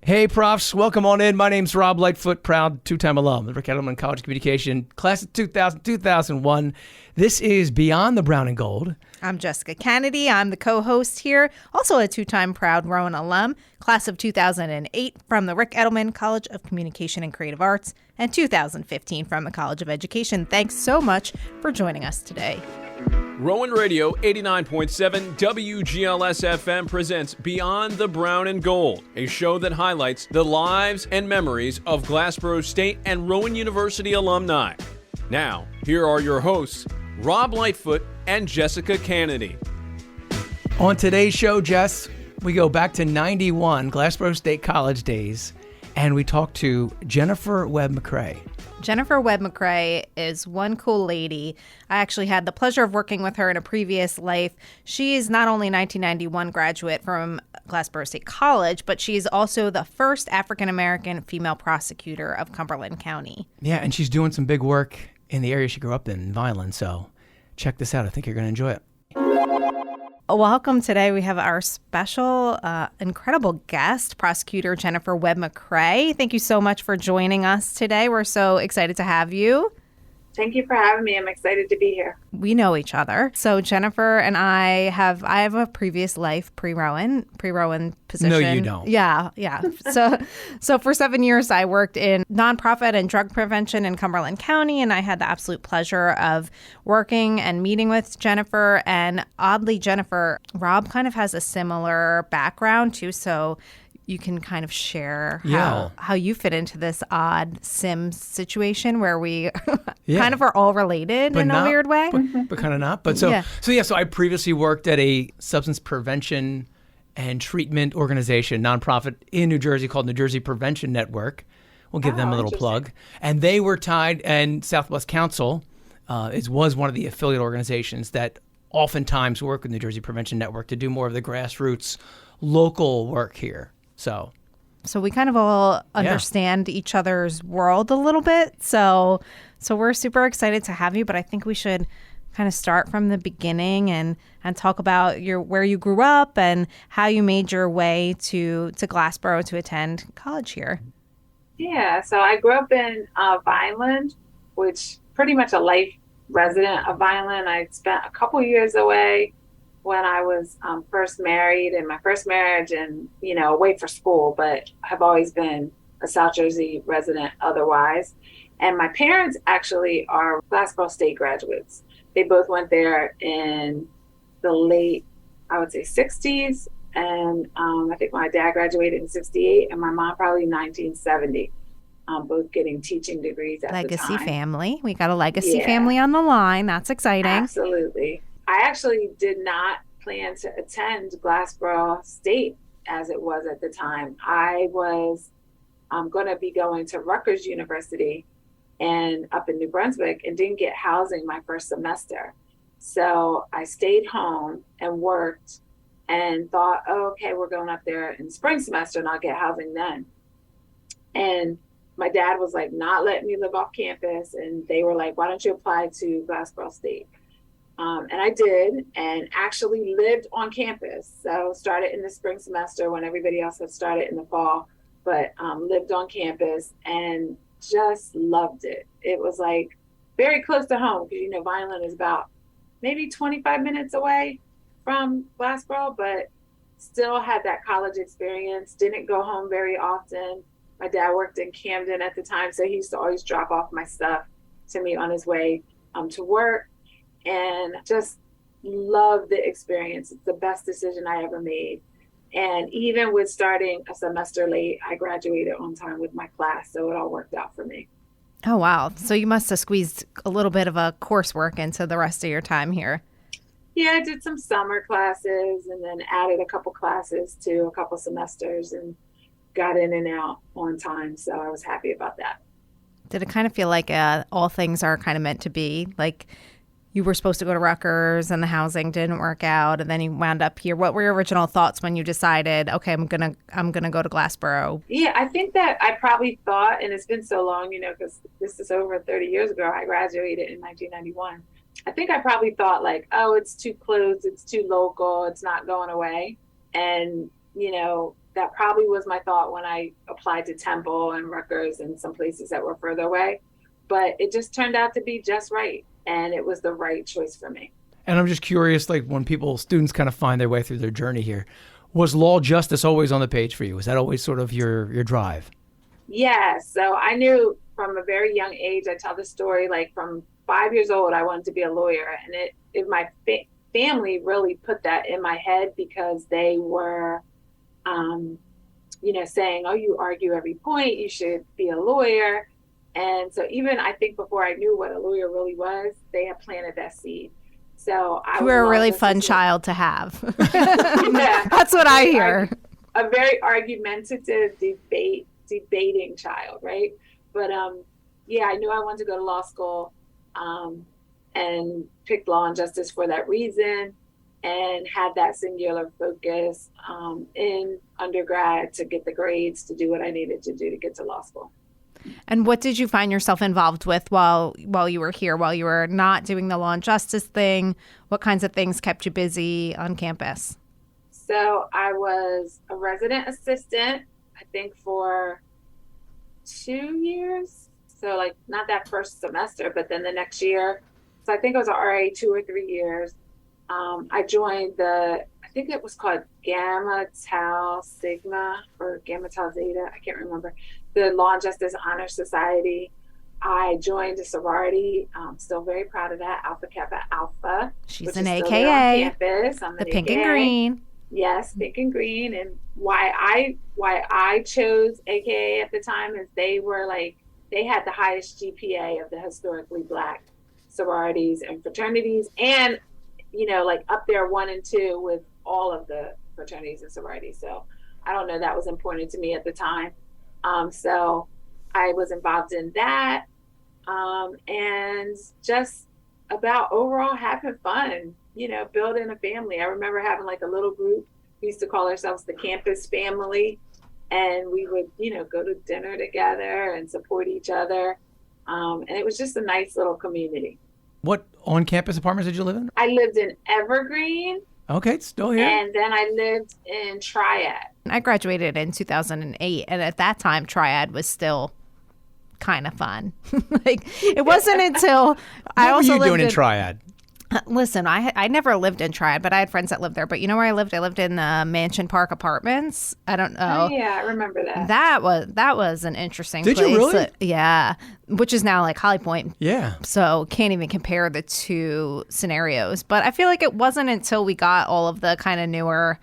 Hey, profs. Welcome on in. My name's Rob Lightfoot, proud two-time alum of Cumberland College Communication, class of 2000-2001. This is Beyond the Brown and Gold. I'm Jessica Kanady. I'm the co-host here, also a two-time proud Rowan alum, class of 2008 from the Rick Edelman College of Communication and Creative Arts, and 2015 from the College of Education. Thanks so much for joining us today. Rowan Radio 89.7 WGLS-FM presents Beyond the Brown and Gold, a show that highlights the lives and memories of Glassboro State and Rowan University alumni. Now, here are your hosts, Rob Lightfoot and Jessica Kanady. On today's show, Jess, we go back to 91, Glassboro State College days, and we talk to Jennifer Webb-McRae. Jennifer Webb-McRae is one cool lady. I actually had the pleasure of working with her in a previous life. She is not only a 1991 graduate from Glassboro State College, but she is also the first African-American female prosecutor of Cumberland County. Yeah, and she's doing some big work in the area she grew up in Vineland, so check this out. I think you're going to enjoy it. Welcome. Today we have our special, incredible guest, Prosecutor Jennifer Webb-McRae. Thank you so much for joining us today. We're so excited to have you. Thank you for having me. I'm excited to be here. We know each other. So Jennifer and I have a previous life pre-Rowan position. No, you don't. Yeah. So for 7 years, I worked in nonprofit and drug prevention in Cumberland County, and I had the absolute pleasure of working and meeting with Jennifer. And oddly, Jennifer, Rob kind of has a similar background too, so you can kind of share how you fit into this odd sim situation where we kind of are all related in a weird way. But kind of not. But so I previously worked at a substance prevention and treatment organization, nonprofit in New Jersey called New Jersey Prevention Network. We'll give them a little plug. And they were tied, and Southwest Council was one of the affiliate organizations that oftentimes work with New Jersey Prevention Network to do more of the grassroots local work here. So we kind of all understand each other's world a little bit. So we're super excited to have you, but I think we should kind of start from the beginning and talk about where you grew up and how you made your way to Glassboro to attend college here. Yeah, so I grew up in Vineland, which pretty much a life resident of Vineland. I spent a couple years away when I was first married in my first marriage and, away for school, but have always been a South Jersey resident otherwise. And my parents actually are Glassboro State graduates. They both went there in the late, I would say 60s. And I think my dad graduated in 68 and my mom probably 1970, both getting teaching degrees at the time. Legacy family. We got a legacy family on the line. That's exciting. Absolutely. I actually did not plan to attend Glassboro State as it was at the time. I was going to be going to Rutgers University and up in New Brunswick and didn't get housing my first semester. So I stayed home and worked and thought, okay, we're going up there in spring semester and I'll get housing then. And my dad was like, not letting me live off campus. And they were like, why don't you apply to Glassboro State? And I did, and actually lived on campus. So started in the spring semester when everybody else had started in the fall, but lived on campus and just loved it. It was like very close to home because, Vineland is about maybe 25 minutes away from Glassboro, but still had that college experience. Didn't go home very often. My dad worked in Camden at the time, so he used to always drop off my stuff to me on his way to work. And just love the experience. It's the best decision I ever made. And even with starting a semester late, I graduated on time with my class. So it all worked out for me. Oh, wow. So you must have squeezed a little bit of a coursework into the rest of your time here. Yeah, I did some summer classes and then added a couple classes to a couple semesters and got in and out on time. So I was happy about that. Did it kind of feel like all things are kind of meant to be? Like you were supposed to go to Rutgers and the housing didn't work out and then you wound up here. What were your original thoughts when you decided, okay, I'm gonna go to Glassboro? Yeah, I think that I probably thought, and it's been so long, because this is over 30 years ago. I graduated in 1991. I think I probably thought like, oh, it's too close, it's too local, it's not going away. And, that probably was my thought when I applied to Temple and Rutgers and some places that were further away. But it just turned out to be just right. And it was the right choice for me. And I'm just curious, like when students kind of find their way through their journey here, was law justice always on the page for you? Was that always sort of your drive? Yeah. So I knew from a very young age, I tell the story, like from 5 years old, I wanted to be a lawyer. And my family really put that in my head because they were, saying, oh, you argue every point, you should be a lawyer. And so even I think before I knew what a lawyer really was, they had planted that seed. So you were a really fun child to have. Yeah. That's what I hear. A very argumentative, debating child, right? But I knew I wanted to go to law school and picked law and justice for that reason, and had that singular focus in undergrad to get the grades to do what I needed to do to get to law school. And what did you find yourself involved with while you were here, while you were not doing the law and justice thing? What kinds of things kept you busy on campus? So I was a resident assistant, I think for 2 years. So like not that first semester, but then the next year. So I think I was an RA 2 or 3 years. I joined I think it was called Gamma Tau Sigma or Gamma Tau Zeta. I can't remember. The Law and Justice Honor Society. I joined a sorority. I'm still very proud of that. Alpha Kappa Alpha. She's an AKA. Campus. I'm the pink and green. Yes, pink and green. And why I chose AKA at the time is they had the highest GPA of the historically Black sororities and fraternities, and up there 1 and 2 with all of the fraternities and sororities. So I don't know, that was important to me at the time. So I was involved in that, and just about overall having fun, building a family. I remember having like a little group. We used to call ourselves the campus family, and we would, go to dinner together and support each other. And it was just a nice little community. What on-campus apartments did you live in? I lived in Evergreen. Okay, still here. And then I lived in Triad. I graduated in 2008, and at that time, Triad was still kind of fun. It wasn't until I also lived What were you doing in Triad? Listen, I never lived in Triad, but I had friends that lived there. But you know where I lived? I lived in the Mansion Park Apartments. I don't know. Oh, yeah, I remember that. That was an interesting place. Did you really? Yeah, which is now like Holly Point. Yeah. So can't even compare the two scenarios. But I feel like it wasn't until we got all of the kind of newer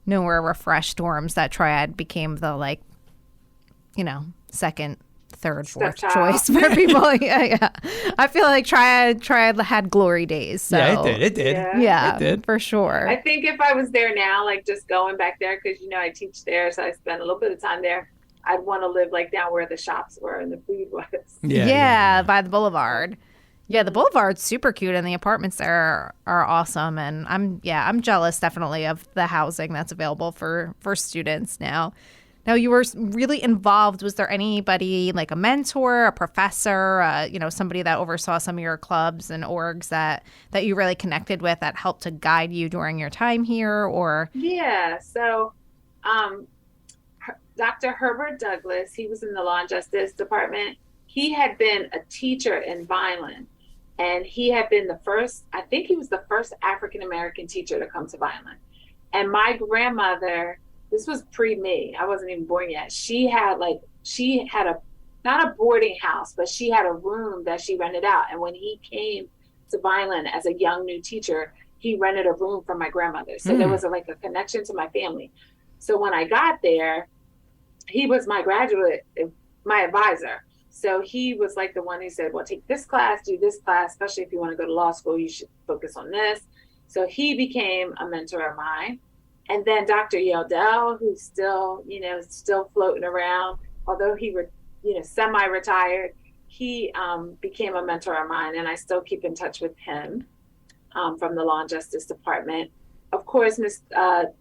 refreshed dorms that Triad became the second, third, fourth choice for people. Yeah. I feel like Triad had glory days. So. Yeah, it did. Yeah, it did. For sure. I think if I was there now, like just going back there, because, I teach there, so I spend a little bit of time there, I'd want to live like down where the shops were and the food was. Yeah, by the boulevard. Yeah, the boulevard's super cute, and the apartments there are awesome. And I'm jealous definitely of the housing that's available for students now. Now, you were really involved. Was there anybody like a mentor, a professor, somebody that oversaw some of your clubs and orgs that you really connected with that helped to guide you during your time here? Or yeah, so Dr. Herbert Douglas, he was in the Law and Justice Department. He had been a teacher in Vineland, and he had been the first African-American teacher to come to Vineland. And my grandmother, this was pre-me, I wasn't even born yet. She had not a boarding house, but she had a room that she rented out. And when he came to Vineland as a young new teacher, he rented a room for my grandmother. So there was a connection to my family. So when I got there, he was my advisor. So he was like the one who said, well, take this class, do this class, especially if you want to go to law school, you should focus on this. So he became a mentor of mine. And then Dr. Yeldell, who's still floating around, although he semi-retired, he became a mentor of mine, and I still keep in touch with him from the Law and Justice Department. Of course,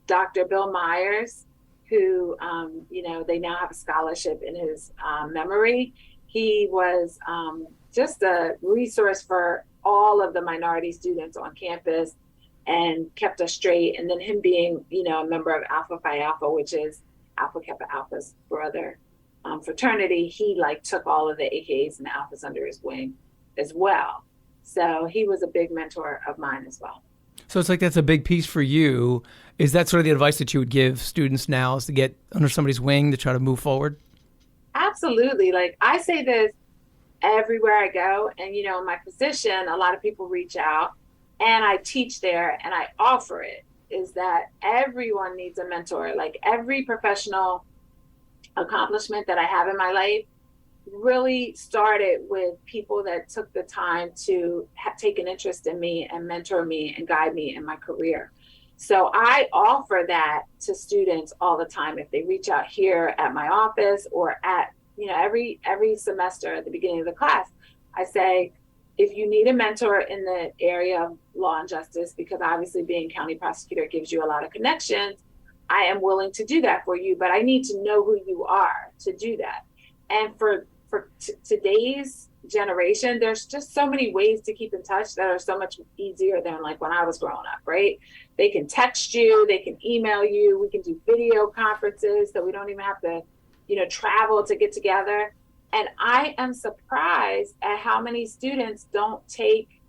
Dr. Bill Myers, who, they now have a scholarship in his memory. He was just a resource for all of the minority students on campus and kept us straight. And then him being, a member of Alpha Phi Alpha, which is Alpha Kappa Alpha's brother fraternity, he like took all of the AKAs and the Alphas under his wing as well. So he was a big mentor of mine as well. So it's like that's a big piece for you. Is that sort of the advice that you would give students now, is to get under somebody's wing to try to move forward? Absolutely. Like I say this everywhere I go, and in my position, a lot of people reach out and I teach there and I offer it, is that everyone needs a mentor. Like every professional accomplishment that I have in my life really started with people that took the time to take an interest in me and mentor me and guide me in my career. So I offer that to students all the time. If they reach out here at my office or at, every semester at the beginning of the class, I say, if you need a mentor in the area of law and justice, because obviously being county prosecutor gives you a lot of connections, I am willing to do that for you, but I need to know who you are to do that. And for today's generation, there's just so many ways to keep in touch that are so much easier than like when I was growing up, right? They can text you, they can email you, we can do video conferences so we don't even have to, travel to get together. And I am surprised at how many students don't take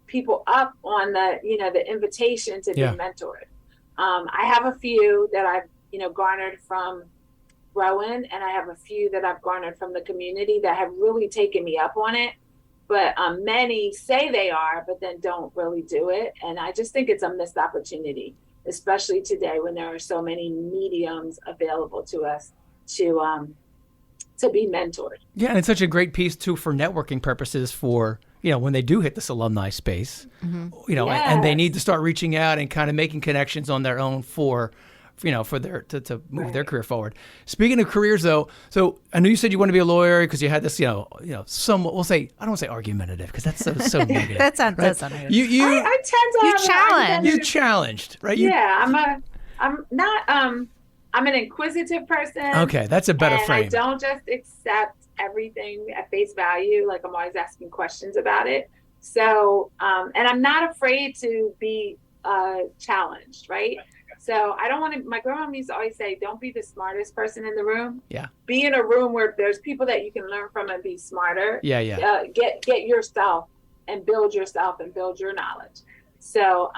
people up on the invitation to be mentored. I have a few that I've, garnered from Rowan, and I have a few that I've garnered from the community that have really taken me up on it. But many say they are, but then don't really do it. And I just think it's a missed opportunity, especially today when there are so many mediums available to us to be mentored. Yeah, and it's such a great piece too for networking purposes for, when they do hit this alumni space, and they need to start reaching out and kind of making connections on their own for their to move their career forward. Speaking of careers, though, so I know you said you want to be a lawyer because you had this, somewhat, we'll say, I don't want to say argumentative because that's so negative. That sounds negative. I tend to you challenged, right? I'm an inquisitive person. Okay, that's a better frame. I don't just accept everything at face value. Like I'm always asking questions about it. So, and I'm not afraid to be challenged, right? So I don't want to, my grandma used to always say, don't be the smartest person in the room. Yeah. Be in a room where there's people that you can learn from and be smarter. Yeah. Get yourself and build yourself and build your knowledge. So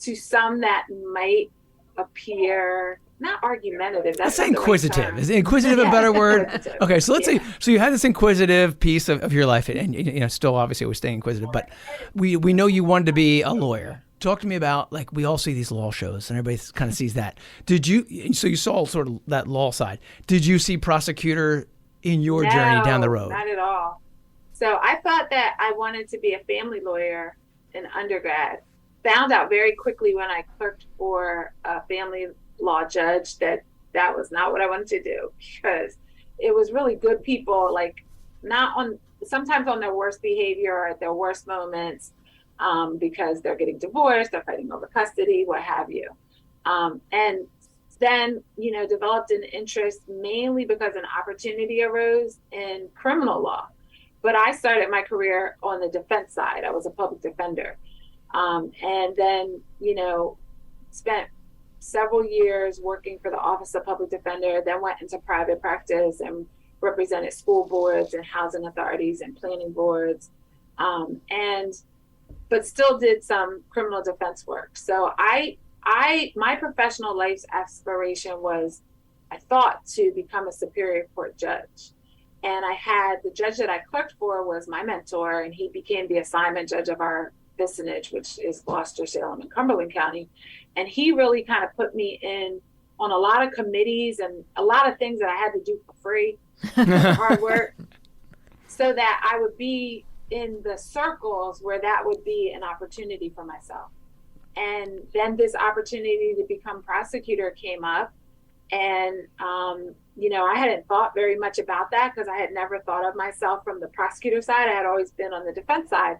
to some that might appear not argumentative. Let's say inquisitive. Is inquisitive a better word? Inquisitive. Okay, so let's say, so you had this inquisitive piece of your life, and still obviously always staying inquisitive, but we know you wanted to be a lawyer. Talk to me about, like, we all see these law shows and everybody kind of sees that. So you saw sort of that law side. Did you see prosecutor in your journey down the road? Not at all. So I thought that I wanted to be a family lawyer in undergrad. Found out very quickly when I clerked for a family law judge that was not what I wanted to do, because it was really good people, like sometimes on their worst behavior or at their worst moments, because they're getting divorced, they're fighting over custody, what have you. And then, developed an interest mainly because an opportunity arose in criminal law. But I started my career on the defense side. I was a public defender. And then, spent several years working for the Office of Public Defender, then went into private practice and represented school boards and housing authorities and planning boards. But still did some criminal defense work. So my professional life's aspiration was, I thought, to become a Superior Court judge. And I had the judge that I clerked for was my mentor, and he became the assignment judge of our vicinage, which is Gloucester, Salem, and Cumberland County. And he really kind of put me in on a lot of committees and a lot of things that I had to do for free, hard work, so that I would be in the circles where that would be an opportunity for myself. And then this opportunity to become prosecutor came up. And, I hadn't thought very much about that because I had never thought of myself from the prosecutor side. I had always been on the defense side.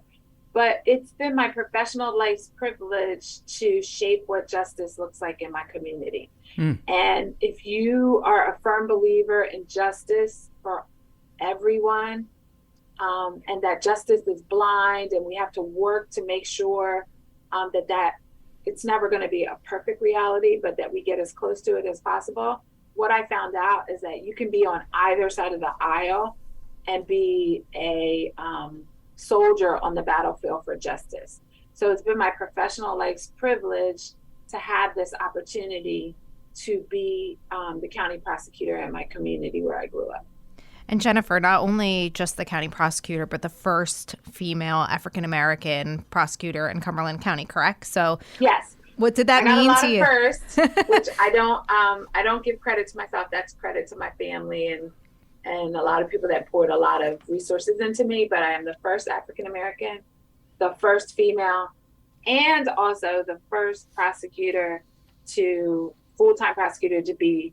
But it's been my professional life's privilege to shape what justice looks like in my community. And if you are a firm believer in justice for everyone, and that justice is blind, and we have to work to make sure that it's never going to be a perfect reality, but that we get as close to it as possible, what I found out is that you can be on either side of the aisle and be a soldier on the battlefield for justice. So it's been my professional life's privilege to have this opportunity to be the county prosecutor in my community where I grew up. And Jennifer, not only just the county prosecutor, but the first female African-American prosecutor in Cumberland County, correct? So yes. What did that mean to you? First, which I don't give credit to myself. That's credit to my family and a lot of people that poured a lot of resources into me. But I am the first African-American, the first female, and also the first full-time prosecutor to be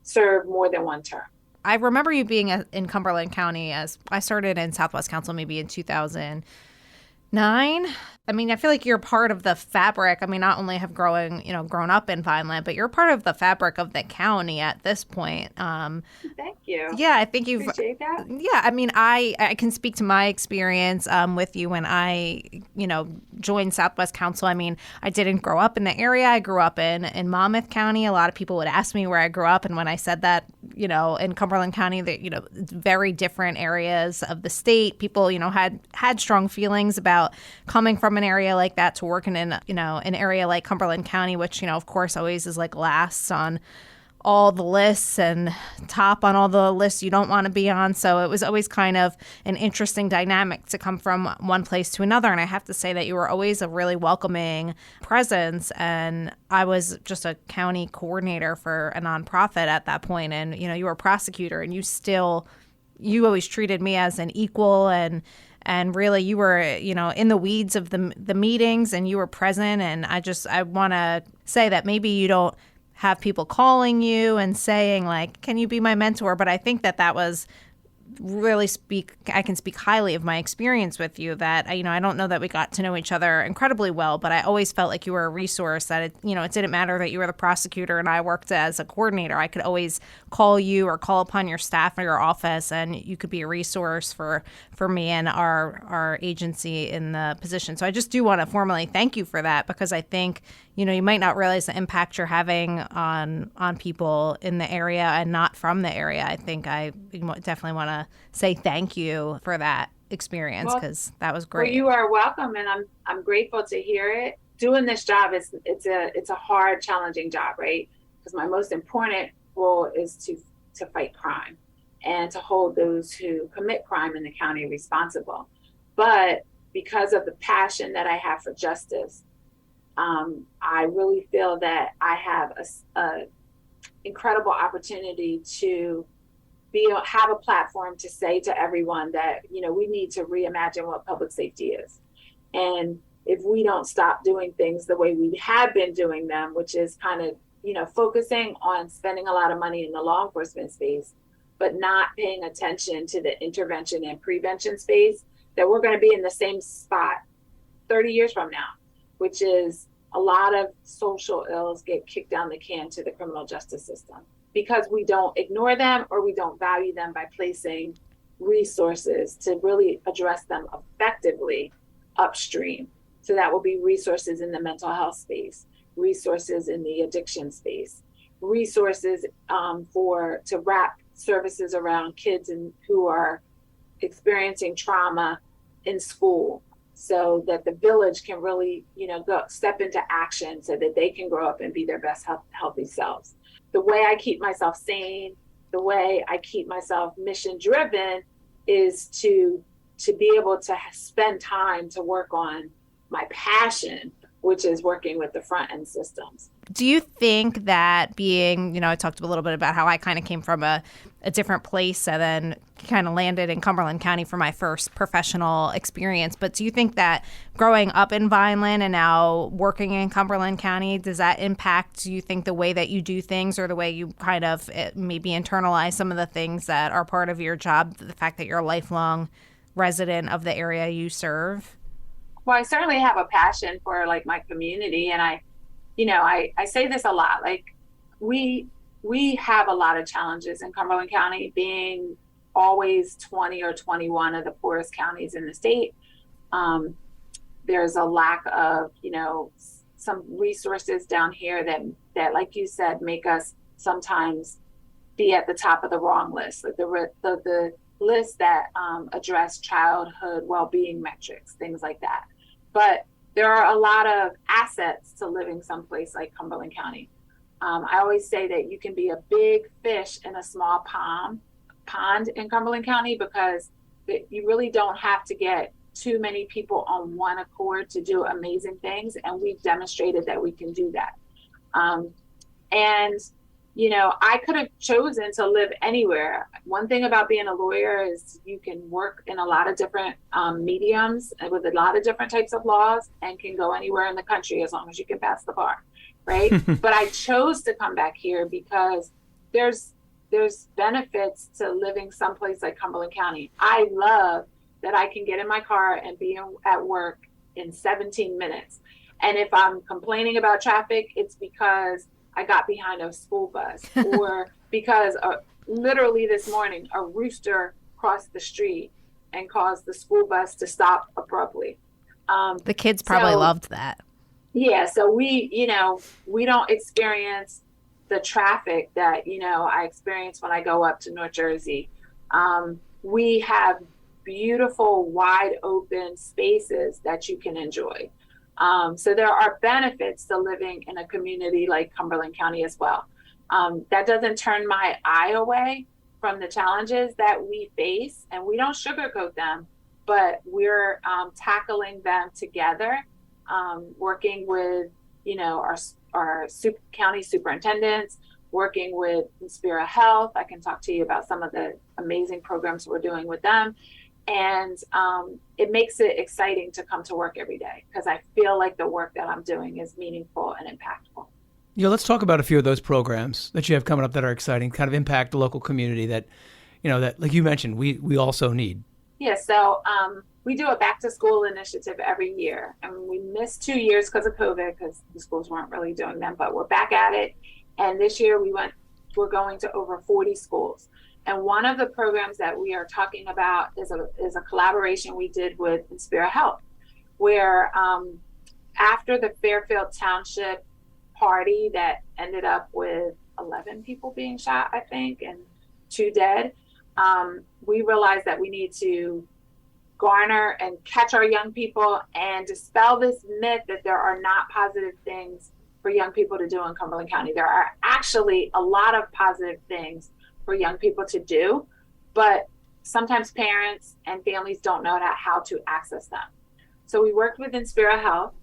served more than one term. I remember you being in Cumberland County as I started in Southwest Council maybe in 2009. I mean, I feel like you're part of the fabric. I mean, not only have grown up in Vineland, but you're part of the fabric of the county at this point. Thank you. Yeah, I think you've. Appreciate that. Yeah, I mean, I can speak to my experience with you when I, joined Southwest Council. I mean, I didn't grow up in the area. I grew up in Monmouth County. A lot of people would ask me where I grew up, and when I said that, in Cumberland County, that it's very different areas of the state. People, had strong feelings about coming from an area like that to working in, an area like Cumberland County, which, of course, always is like last on all the lists and top on all the lists you don't want to be on. So it was always kind of an interesting dynamic to come from one place to another. And I have to say that you were always a really welcoming presence. And I was just a county coordinator for a nonprofit at that point. And, you were a prosecutor, and you always treated me as an equal, and really you were, in the weeds of the meetings, and you were present. And I want to say that maybe you don't have people calling you and saying like, can you be my mentor? But I think that was really I can speak highly of my experience with you, that, I don't know that we got to know each other incredibly well, but I always felt like you were a resource, that it didn't matter that you were the prosecutor and I worked as a coordinator. I could always call you or call upon your staff or your office, and you could be a resource for me and our agency in the position. So I just do want to formally thank you for that, because I think, you might not realize the impact you're having on people in the area and not from the area. I think I definitely want to say thank you for that experience, because that was great. Well, you are welcome, and I'm grateful to hear it. Doing this job it's a hard, challenging job, right? Because my most important role is to fight crime and to hold those who commit crime in the county responsible. But because of the passion that I have for justice, I really feel that I have a incredible opportunity to have a platform to say to everyone that, we need to reimagine what public safety is. And if we don't stop doing things the way we have been doing them, which is kind of, focusing on spending a lot of money in the law enforcement space, but not paying attention to the intervention and prevention space, that we're going to be in the same spot 30 years from now, which is a lot of social ills get kicked down the can to the criminal justice system because we don't ignore them or we don't value them by placing resources to really address them effectively upstream. So that will be resources in the mental health space, resources in the addiction space, resources to wrap services around kids who are experiencing trauma in school, so that the village can really, go step into action so that they can grow up and be their best healthy selves. The way I keep myself sane, the way I keep myself mission driven is to be able to spend time to work on my passion, which is working with the front end systems. Do you think that being, I talked a little bit about how I kind of came from a different place and then kind of landed in Cumberland County for my first professional experience. But do you think that growing up in Vineland and now working in Cumberland County, does that impact, do you think, the way that you do things or the way you kind of maybe internalize some of the things that are part of your job, the fact that you're a lifelong resident of the area you serve? Well, I certainly have a passion for my community, and I say this a lot. We have a lot of challenges in Cumberland County, being always 20 or 21 of the poorest counties in the state. There's a lack of, some resources down here that, like you said, make us sometimes be at the top of the wrong list, like the list that address childhood well-being metrics, things like that. But there are a lot of assets to living someplace like Cumberland County. I always say that you can be a big fish in a small pond in Cumberland County, because you really don't have to get too many people on one accord to do amazing things. And we've demonstrated that we can do that. And, you know, I could have chosen to live anywhere. One thing about being a lawyer is you can work in a lot of different mediums and with a lot of different types of laws, and can go anywhere in the country as long as you can pass the bar, right? But I chose to come back here because there's benefits to living someplace like Cumberland County. I love that I can get in my car and be at work in 17 minutes. And if I'm complaining about traffic, it's because I got behind a school bus, or because literally this morning, a rooster crossed the street and caused the school bus to stop abruptly. The kids probably loved that. Yeah. So we don't experience the traffic that, I experience when I go up to North Jersey. We have beautiful, wide open spaces that you can enjoy. So there are benefits to living in a community like Cumberland County as well. That doesn't turn my eye away from the challenges that we face, and we don't sugarcoat them, but we're tackling them together, working with, our county superintendents, working with Inspira Health. I can talk to you about some of the amazing programs we're doing with them. And it makes it exciting to come to work every day, because I feel like the work that I'm doing is meaningful and impactful. Let's talk about a few of those programs that you have coming up that are exciting, kind of impact the local community that, that, like you mentioned, we also need. Yeah, so we do a back to school initiative every year, and we missed 2 years because of COVID, because the schools weren't really doing them, but we're back at it. And this year we're going to over 40 schools. And one of the programs that we are talking about is a collaboration we did with Inspira Health, where after the Fairfield Township party that ended up with 11 people being shot, I think, and 2 dead, we realized that we need to garner and catch our young people and dispel this myth that there are not positive things for young people to do in Cumberland County. There are actually a lot of positive things for young people to do, but sometimes parents and families don't know how to access them. So we worked with Inspira Health,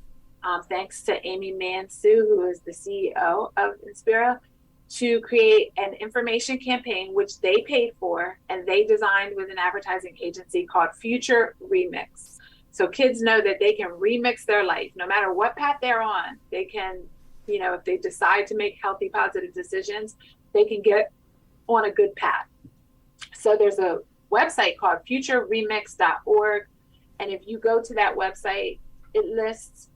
thanks to Amy Mansu, who is the CEO of Inspira, to create an information campaign, which they paid for, and they designed with an advertising agency called Future Remix. So kids know that they can remix their life, no matter what path they're on. They can, if they decide to make healthy, positive decisions, they can get on a good path. So there's a website called futureremix.org. And if you go to that website, it lists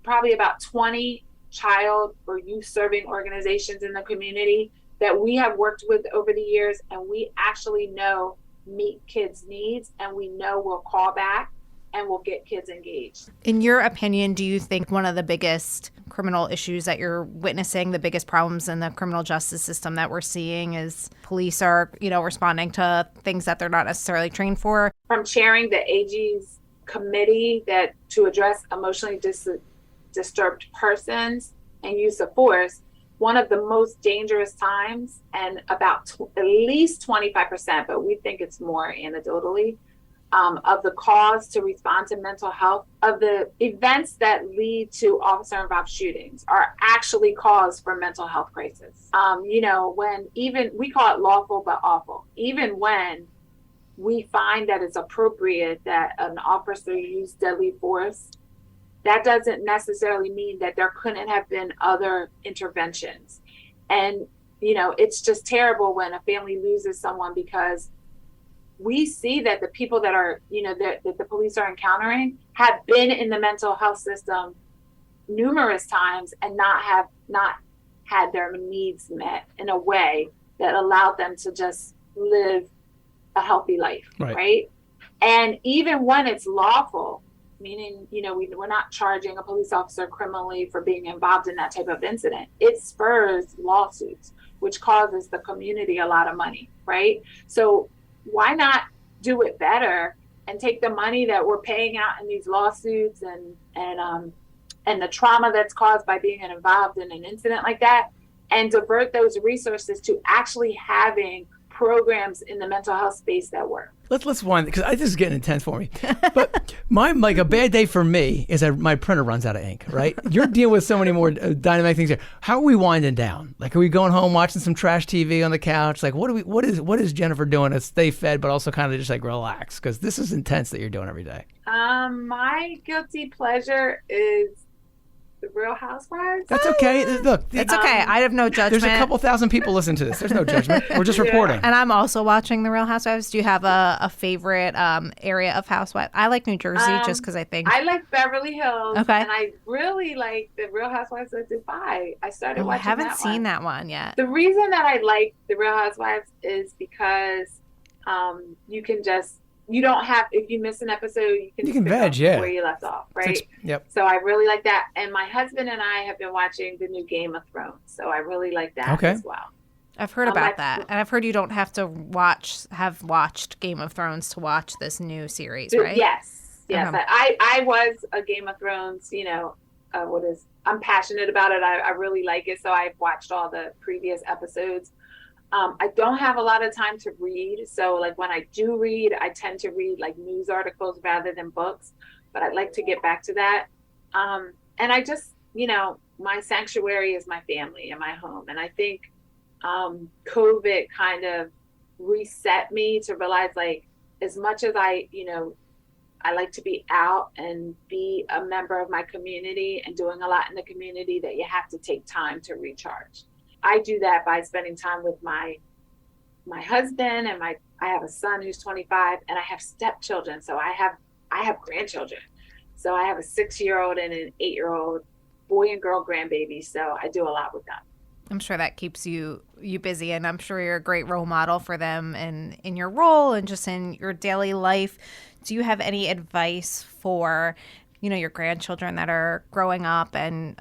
probably about 20 child or youth serving organizations in the community that we have worked with over the years, and we actually know meet kids' needs, and we know we'll call back and we'll get kids engaged. In your opinion, do you think one of the biggest criminal issues that you're witnessing, the biggest problems in the criminal justice system that we're seeing, is police are, responding to things that they're not necessarily trained for? From chairing the AG's committee to address emotionally disturbed persons and use of force, one of the most dangerous times, and about at least 25%, but we think it's more anecdotally, of the cause to respond to mental health, of the events that lead to officer-involved shootings, are actually cause for mental health crisis. When even, we call it lawful but awful, even when we find that it's appropriate that an officer use deadly force, that doesn't necessarily mean that there couldn't have been other interventions. And, it's just terrible when a family loses someone, because we see that the people that are, that the police are encountering have been in the mental health system numerous times and not had their needs met in a way that allowed them to just live a healthy life, right? And even when it's lawful, meaning, we're not charging a police officer criminally for being involved in that type of incident, it spurs lawsuits. which causes the community a lot of money, right? So why not do it better and take the money that we're paying out in these lawsuits and the trauma that's caused by being involved in an incident like that, and divert those resources to actually having programs in the mental health space that work. Let's wind, because this is getting intense for me. But like a bad day for me is that my printer runs out of ink, right? You're dealing with so many more dynamic things here. How are we winding down? Like, are we going home watching some trash TV on the couch? Like, what is Jennifer doing to stay fed, but also kind of just like relax? Because this is intense that you're doing every day. My guilty pleasure is The Real Housewives. That's okay. Look, it's okay. I have no judgment. There's a couple thousand people listening to this. There's no judgment. We're just reporting. And I'm also watching The Real Housewives. Do you have a favorite area of Housewives? I like New Jersey just because I think... I like Beverly Hills. Okay. And I really like The Real Housewives of Dubai. I started watching that one. I haven't seen that one yet. The reason that I like The Real Housewives is because you can just... You don't have, if you miss an episode, you can veg, yeah, where you left off, right? Yep. So I really like that. And my husband and I have been watching the new Game of Thrones. So I really like that as well. I've heard about that. And I've heard you don't have to have watched Game of Thrones to watch this new series, right? Yes. I was a Game of Thrones, I'm passionate about it. I really like it. So I've watched all the previous episodes. I don't have a lot of time to read. So like when I do read, I tend to read like news articles rather than books, but I'd like to get back to that. And I just, my sanctuary is my family and my home. And I think COVID kind of reset me to realize, like, as much as I like to be out and be a member of my community and doing a lot in the community, that you have to take time to recharge. I do that by spending time with my husband and I have a son who's 25 and I have stepchildren. So I have grandchildren. So I have a 6-year-old and an 8-year-old boy and girl grandbaby. So I do a lot with them. I'm sure that keeps you busy, and I'm sure you're a great role model for them in your role and just in your daily life. Do you have any advice for your grandchildren that are growing up and,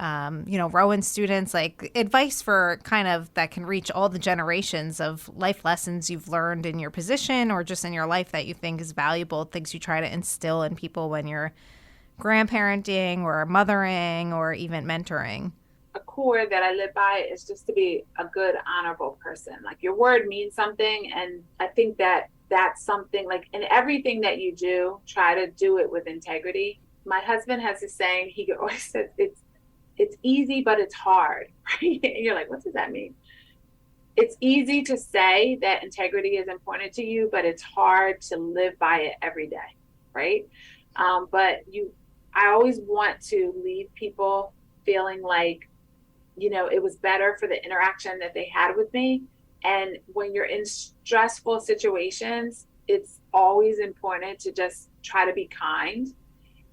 Rowan students, like advice for kind of that can reach all the generations of life lessons you've learned in your position or just in your life that you think is valuable, things you try to instill in people when you're grandparenting or mothering or even mentoring? A core that I live by is just to be a good, honorable person. Like, your word means something. And I think that that's something, like, in everything that you do, try to do it with integrity. My husband has this saying, he always says, it's easy, but it's hard, right? And you're like, what does that mean? It's easy to say that integrity is important to you, but it's hard to live by it every day, right? I always want to leave people feeling like, it was better for the interaction that they had with me. And when you're in stressful situations, it's always important to just try to be kind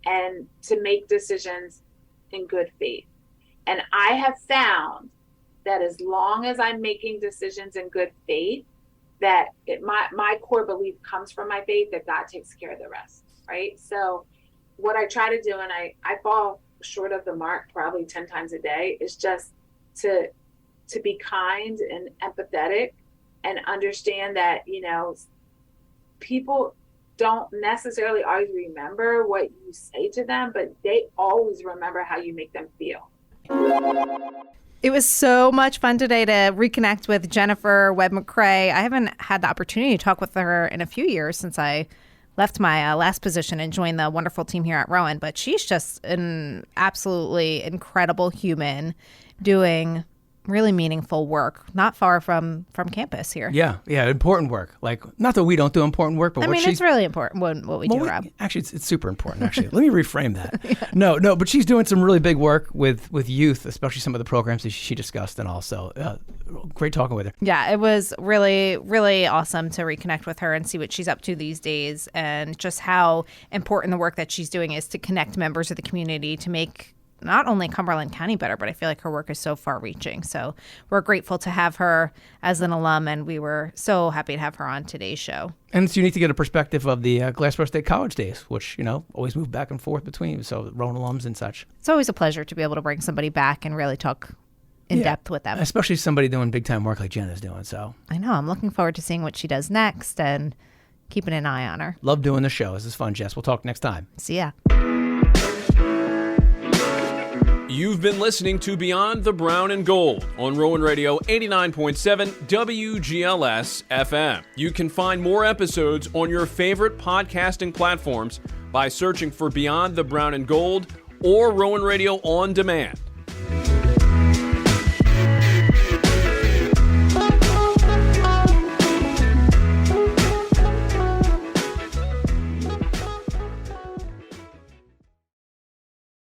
and to make decisions in good faith. And I have found that as long as I'm making decisions in good faith, that my core belief comes from my faith, that God takes care of the rest, right? So what I try to do, and I fall short of the mark probably 10 times a day, is just to be kind and empathetic and understand that, people don't necessarily always remember what you say to them, but they always remember how you make them feel. It was so much fun today to reconnect with Jennifer Webb-McRae. I haven't had the opportunity to talk with her in a few years since I left my last position and joined the wonderful team here at Rowan, but she's just an absolutely incredible human doing really meaningful work, not far from campus here. Yeah, important work. Like, not that we don't do important work, but it's really important what we do, Rob. Actually, it's super important, actually. Let me reframe that. Yeah. No, but she's doing some really big work with youth, especially some of the programs that she discussed, and also great talking with her. Yeah, it was really, really awesome to reconnect with her and see what she's up to these days and just how important the work that she's doing is to connect members of the community to make not only Cumberland County better, but I feel like her work is so far-reaching. So we're grateful to have her as an alum, and we were so happy to have her on today's show. And it's unique to get a perspective of the Glassboro State College days, which, always move back and forth between, so Rowan alums and such. It's always a pleasure to be able to bring somebody back and really talk in depth with them. Especially somebody doing big time work like Jenna's doing. So I know. I'm looking forward to seeing what she does next and keeping an eye on her. Love doing the show. This is fun, Jess. We'll talk next time. See ya. You've been listening to Beyond the Brown and Gold on Rowan Radio 89.7 WGLS FM. You can find more episodes on your favorite podcasting platforms by searching for Beyond the Brown and Gold or Rowan Radio On Demand.